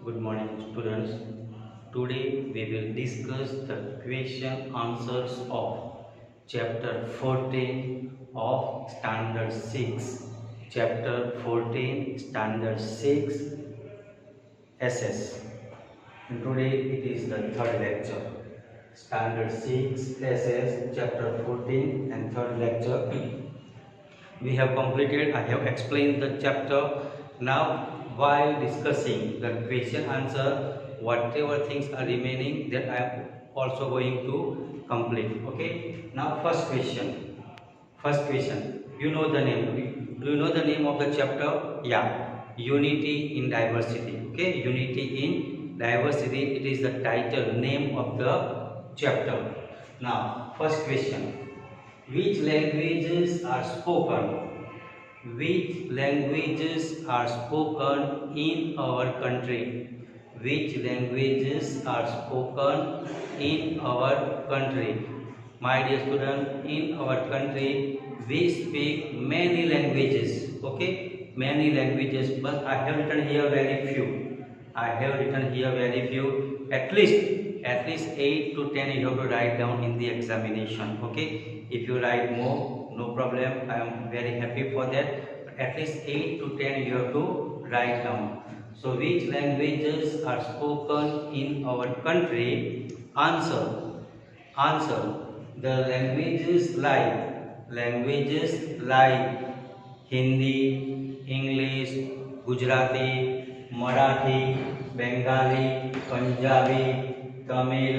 Good morning, students. Today we will discuss the question answers of chapter 14 of standard 6. Chapter 14 standard 6 SS. And today it is the third lecture. Standard 6 SS chapter 14 and third lecture. We have completed. I have explained the chapter. Now while discussing the question answer, whatever things are remaining, that I am also going to complete. Okay, now first question, you know the name. Do you know the name of the chapter? Yeah, unity in diversity. Okay, unity in diversity, it is the title name of the chapter. Now first question, which languages are spoken? Which languages are spoken in our country? Which languages are spoken in our country? My dear student, in our country we speak many languages. Okay, many languages, but I have written here very few. I have written here very few. At least 8 to 10 you have to write down in the examination. Okay, if you write more, no problem. I am very happy for that. But at least 8 to 10 you have to write down. So which languages are spoken in our country? Answer. Answer. The languages like Hindi, English, Gujarati, Marathi, Bengali, Punjabi, Tamil,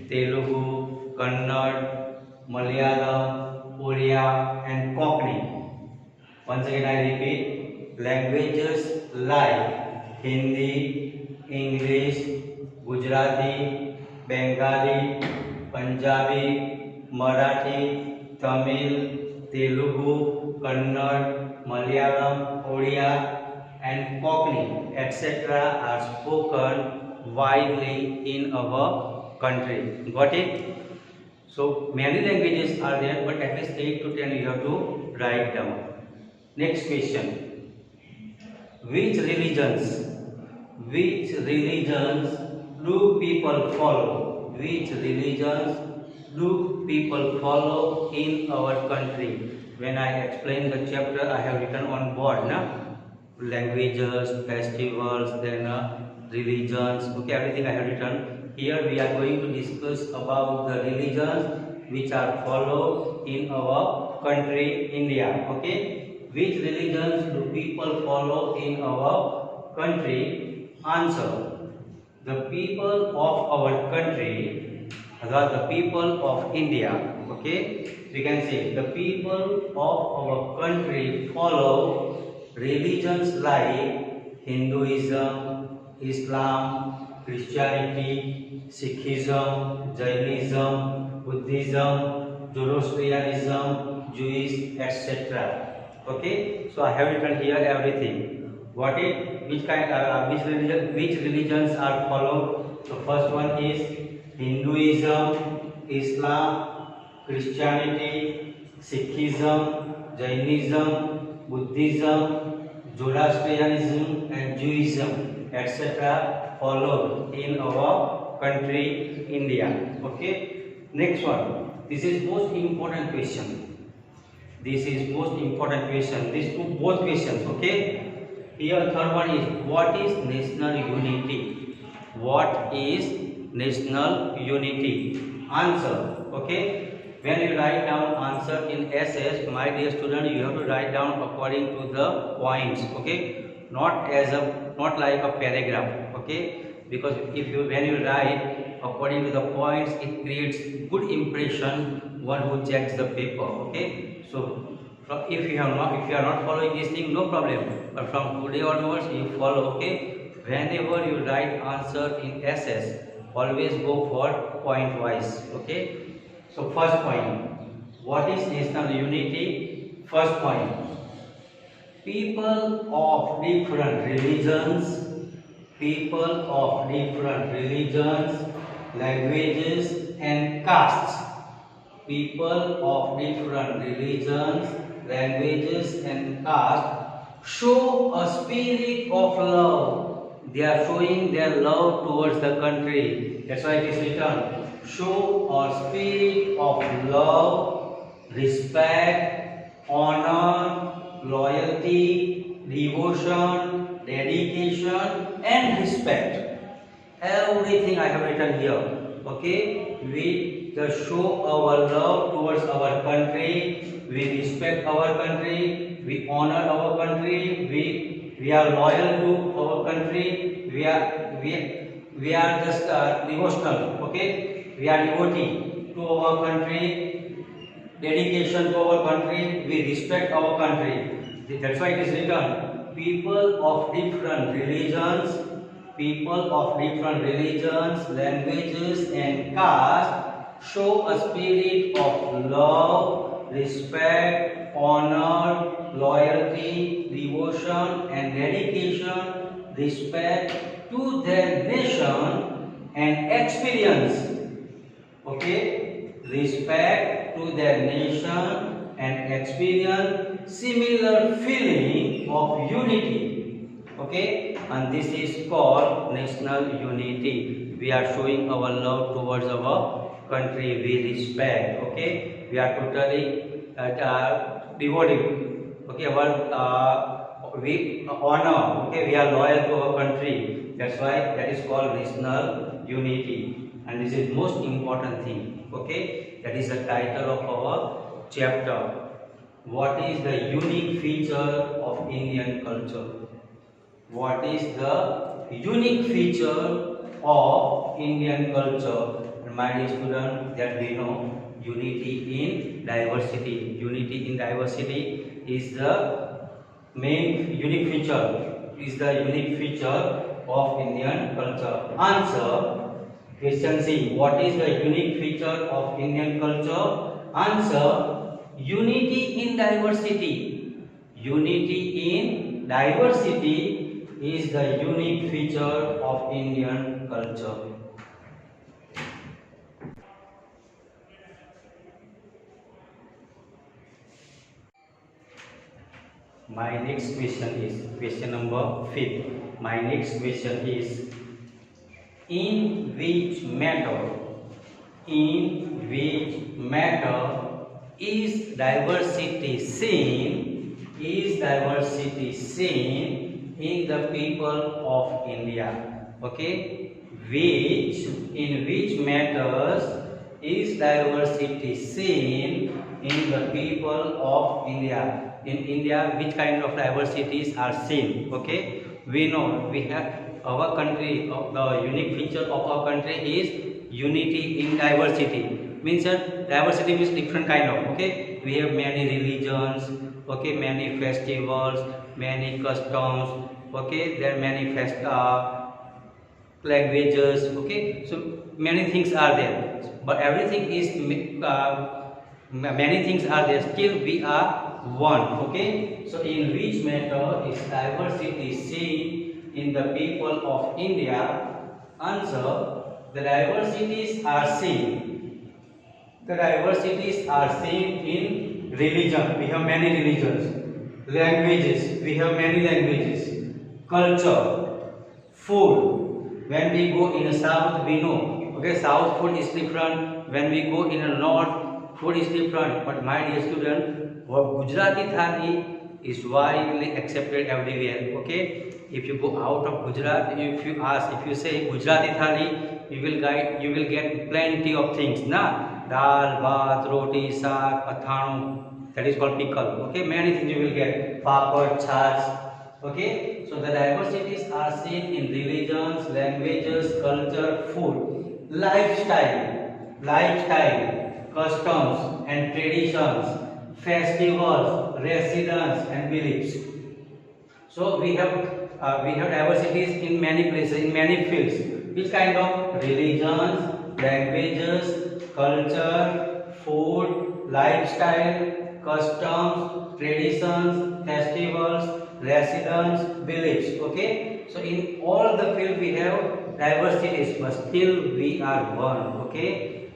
Telugu, Kannada, Malayalam, Oriya and Konkani. Once again I repeat, languages like Hindi, English, Gujarati, Bengali, Punjabi, Marathi, Tamil, Telugu, Kannada, Malayalam, Oriya and Konkani etc. are spoken widely in our country. Got it? So many languages are there, but at least 8 to 10 you have to write down. Next question. Which religions do people follow? Which religions do people follow in our country? When I explain the chapter, I have written on board, languages, festivals, then religions. Okay, everything I have written. Here we are going to discuss about the religions which are followed in our country, India. Okay, which religions do people follow in our country? Answer. The people of our country, the people of India, okay, we can say the people of our country follow religions like Hinduism, Islam, Christianity, Sikhism, Jainism, Buddhism, Zoroastrianism, Jewish, etc. Okay, so I have written here everything. What it? Which religions are followed? The first one is Hinduism, Islam, Christianity, Sikhism, Jainism, Buddhism, Zoroastrianism and Judaism etc. followed in our country India. Okay. Next one. This is most important question. This is most important question. These two both questions. Okay. Here third one is, what is national unity? What is national unity? Answer. Okay. When you write down answer in SS, my dear student, you have to write down according to the points. Okay. Not like a paragraph. Okay. Because when you write according to the points, it creates good impression one who checks the paper. Okay. So if you are not following this thing, no problem, but from today onwards you follow. Okay, whenever you write answer in SS, always go for point wise. Okay, so first point, what is national unity? First point, people of different religions, languages and castes. People of different religions, languages and caste show a spirit of love They are showing their love towards the country. That's why it is written, show a spirit of love, respect, honor, loyalty, devotion, dedication and respect. Everything I have written here. Okay, we just show our love towards our country, we respect our country, we honor our country, we are loyal to our country, we are just devotional. Okay, we are devotee to our country, dedication to our country, we respect our country. That's why it is written, people of different religions, languages and caste show a spirit of love, respect, honor, loyalty, devotion and dedication, respect to their nation and experience. Okay, respect to their nation and experience similar feeling of unity. Okay, and this is called national unity. We are showing our love towards our country, we respect. Okay, we are totally devoted. Okay, we honor. Okay, we are loyal to our country. That's why that is called national unity, and this is most important thing. Okay, that is the title of our chapter. What is the unique feature of Indian culture? What is the unique feature of Indian culture? And my dear student, that we know unity in diversity. Unity in diversity is the main unique feature. Is the unique feature of Indian culture. Answer. Question C. What is the unique feature of Indian culture? Answer. Unity in diversity. Unity in diversity is the unique feature of Indian culture. My next question is question number 5. My next question is, in which matter is diversity seen in the people of India? Okay, in which matters is diversity seen in the people of India? In India, which kind of diversities are seen? Okay, we know we have our country. The unique feature of our country is unity in diversity. Means that diversity means different kind of. Okay, we have many religions. Okay, many festivals, many customs. Okay, there are many languages. Okay, so many things are there, but everything is many things are there, still we are one. Okay, so in which matter is diversity seen in the people of India? Answer. The diversities are seen in religion. We have many religions. Languages, we have many languages. Culture, food. When we go in the south, we know. Okay, south food is different. When we go in the north, food is different. But my dear student, Gujarati thali is widely accepted everywhere. Okay, if you go out of Gujarat, if you say Gujarati thali, you will get plenty of things. Na, dal, bhat, roti, saag, athanu. That is called pickle. Okay, many things you will get. Papad, chas. Okay, so the diversities are seen in religions, languages, culture, food, lifestyle, customs and traditions, festivals, residence and beliefs. So we have diversities in many places, in many fields. Which kind of religions, languages, culture, food, lifestyle, customs, traditions, festivals, residence, beliefs. Okay, so in all the field we have diversities, but still we are one. Okay,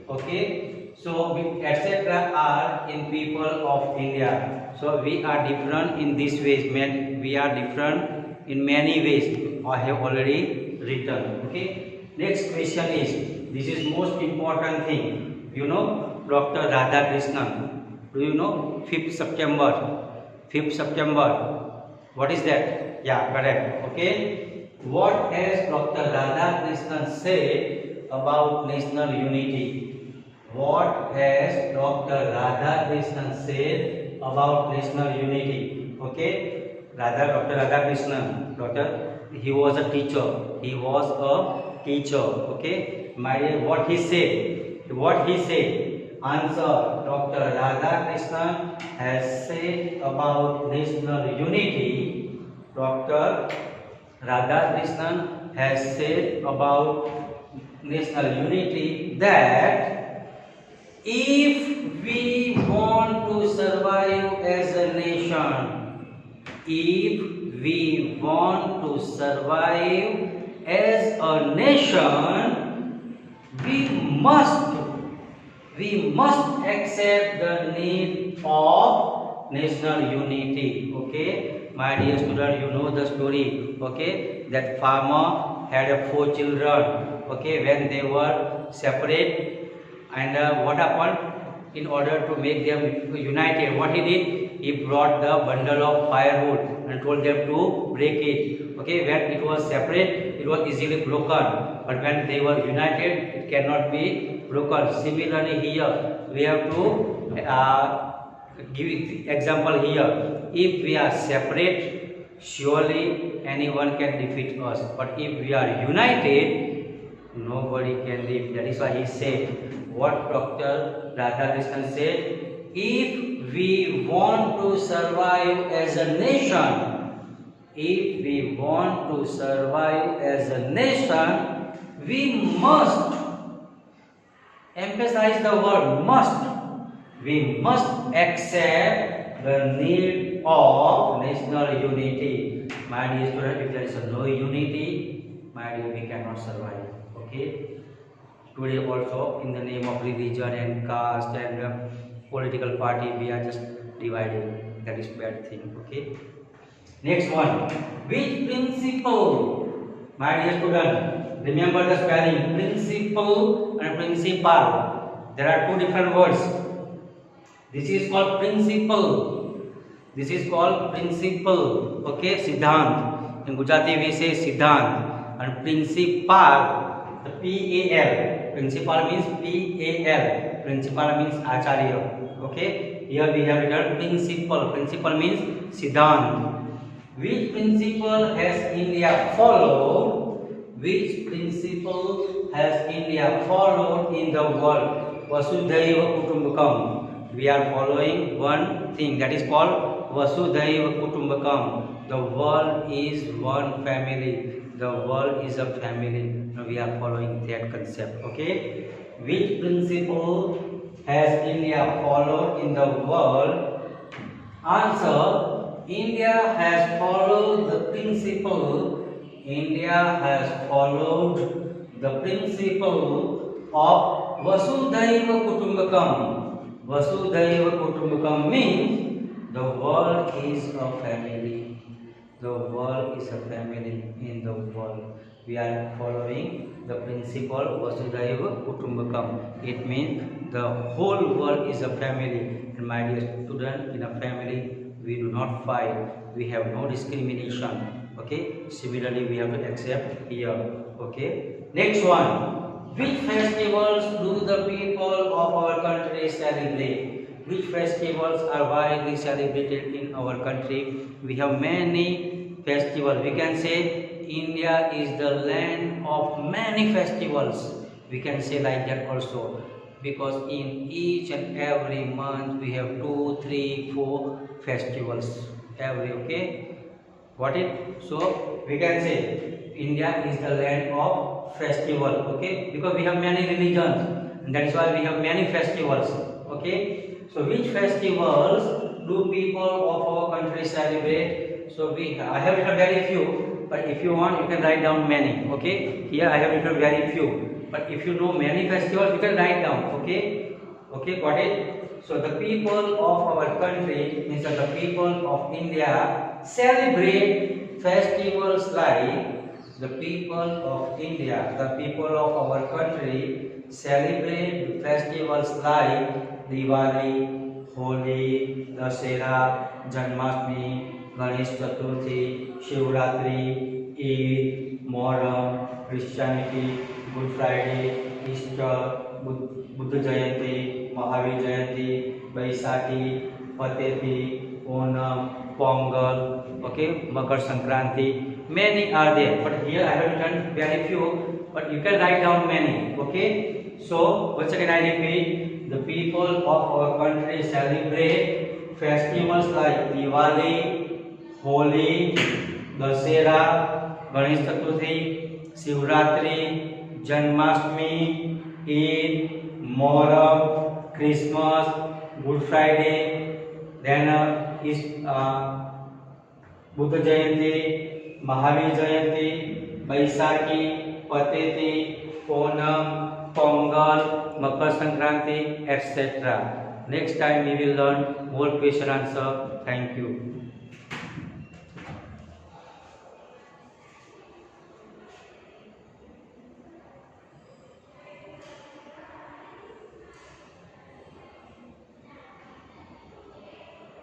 so etc. are in people of India. So we are different in this ways. We are different in many ways. I have already written. Okay. Next question is, this is most important thing. You know Dr. Radhakrishnan. Do you know 5th September? 5th September. What is that? Yeah, correct. Okay. What has Dr. Radhakrishnan said about national unity? What has Dr. Radhakrishnan said about national unity? Okay. Dr. Radhakrishnan. He was a teacher. He was a teacher. Okay. My dear, what he said? What he said? Answer. Dr. Radhakrishnan has said about national unity. Dr. Radhakrishnan has said about national unity that if we want to survive as a nation, if we want to survive as a nation, we must accept the need of national unity. Okay, my dear student, you know the story. Okay, that farmer had 4 children. Okay, when they were separate, and what happened? In order to make them united, what he did? He brought the bundle of firewood and told them to break it. Okay, when it was separate, it was easily broken. But when they were united, it cannot be broken. Similarly, here we have to give example here. If we are separate, surely anyone can defeat us. But if we are united, nobody can defeat. That is why he said, what Dr. Radhakrishnan said, if we want to survive as a nation, if we want to survive as a nation, we must, emphasize the word must, we must accept the need of national unity. My dear student, if there is no unity, my dear, we cannot survive. Okay. Today also, in the name of religion and caste and political party, we are just dividing. That is bad thing. Okay. Next one. Which principle? My dear student, remember the spelling principle and principal. There are 2 different words. This is called principle. This is called principle. Okay, Siddhant. In Gujarati we say Siddhant. And principal, the P-A-L. Principal means P-A-L. Principal means Acharya. Okay. Here we have written principle. Principle means Siddhant. Which principle has India followed? Which principle has India followed in the world? Vasudhaiva Kutumbakam. We are following one thing that is called Vasudhaiva Kutumbakam. The world is one family. The world is a family. We are following that concept. Okay. Which principle has India followed in the world? Answer. India has followed the principle. India has followed the principle of Vasudhaiva Kutumbakam. Vasudhaiva Kutumbakam means the world is a family. The world is a family in the world. We are following the principle Vasudhaiva Kutumbakam. It means the whole world is a family. And my dear student, in a family, we do not fight. We have no discrimination. Okay. Similarly, we have to accept here. Okay. Next one. Which festivals do the people of our country celebrate? Which festivals are widely celebrated in our country? We have many festivals. We can say India is the land of many festivals. We can say like that also. Because in each and every month we have 2, 3, 4 festivals. Okay. Got it? So we can say India is the land of festival. Okay. Because we have many religions. And that is why we have many festivals. Okay. So which festivals do people of our country celebrate? So I have written very few, but if you want, you can write down many. Okay. Here I have written very few, but if you know many festivals, you can write down. Okay. Okay. Got it? So the people of our country, means that the people of India, celebrate festivals like The people of India, the people of our country celebrate festivals like Diwali, Holi, Dasera, Janmashtami, Ganesh Chaturthi, Shivratri, Eid, Moharram, Christianity, Good Friday, Easter, Buddha Jayanti, Mahavir Jayanti, Baisakhi, Pateti, Onam, Pongal, okay, Makar Sankranti. Many are there, but here I have written very few, but you can write down many, okay. So once again I repeat, the people of our country celebrate festivals like Diwali, Holi, Dasera, Ganesh Chaturthi, Shivratri, Janmashtami, Eid, Moharram, Christmas, Good Friday, then Buddha Jayanti, Mahavir Jayanti, Baisakhi, Pateti, Onam, Pongal, Makar Sankranti, etc. Next time we will learn more question answer. Thank you.